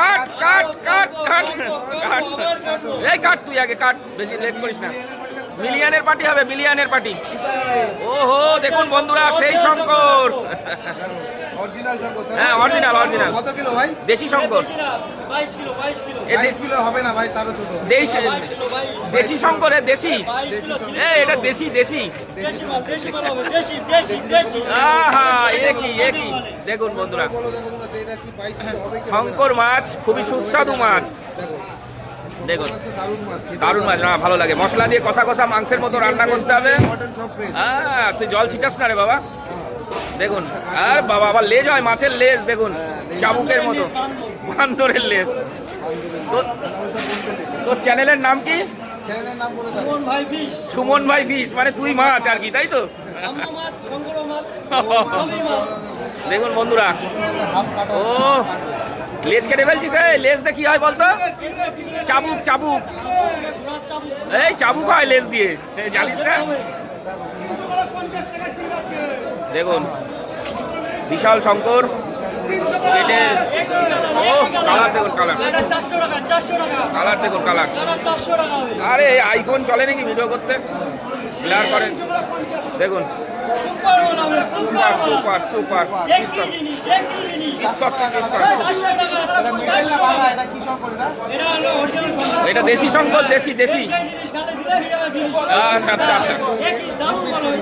কাট কাট কাট কাট কাট, এই কাট, তুই আগে কাট, বেশি লেট করিস না। মিলিয়নের পার্টি হবে, মিলিয়নের পার্টি। ওহো দেখুন বন্ধুরা, সেই শঙ্কর। অরিজিনাল শঙ্কর। হ্যাঁ অরিজিনাল অরিজিনাল। কত কিলো ভাই? দেশি শঙ্কর। 22 kilo 22 kilo. 22 কিলো হবে না ভাই, তারও ছোট। দেশি শঙ্কর, দেশি। এটা দেশি দেশি। দেশি মাল, দেশি মাল হবে, দেশি দেশি দেশি। আহা একই একই। দেখুন বন্ধুরা, বলো দেখো তোমরা, এটা কি 22 কিলো হবে কি? শঙ্কর মাছ খুবই সুস্বাদু মাছ। দেখো দেখুন দারুণ মাছ, খেতে দারুণ মাছ, না ভালো লাগে। মশলা দিয়ে কষা কষা মাংসের মতো রান্না করতে হবে। মটন সব ফ্রেশ। তুই জল ছিটাস না রে বাবা। দেখুন, আর বাবা আবার লেজ হয়, মাছের লেজ দেখুন, চাবুকের মতো, বান্দরের লেজ। তোর চ্যানেলের নাম কি? চ্যানেলের নাম বলে দাও। কোন ভাই ফিশ? সুমন ভাই ফিশ, মানে তুই মাছ আর কি, তাই তো? আমরা মাছ, শঙ্কর মাছ, সবই মাছ। দেখুন বন্ধুরা, হাফ কাটা। ও লেজ কেটে ফেলছিস, এই লেজ দিয়ে কি হয় বলতো? চাবুক চাবুক, ঘোড়ার চাবুক। এই চাবুক হয় লেজ দিয়ে, এই জানিস না? দেখুন বিশাল শঙ্কর কেটে, ও কালার দেখুন, কালার এটা 400 টাকা, 400 টাকা। কালার দেখুন, কালার। এটা 400 টাকা হবে। আরে আইফোন চলে নাকি ভিডিও করতে, ব্লার করেন। দেখুন সুপার বানাবে, সুপার সুপার সুপার একই জিনিস, একই জিনিস। Scott Scott. 500 টাকা। এটা মিডল না বাবা, এটা কি শঙ্কর এটা? এটা হলো অরিজিনাল শঙ্কর। এটা দেশি শঙ্কর, দেশি দেশি। সেই জিনিস গালে দিলে হয়ে যাবে বিড়ি। আচ্ছা আচ্ছা। একই দারুণ ভালো।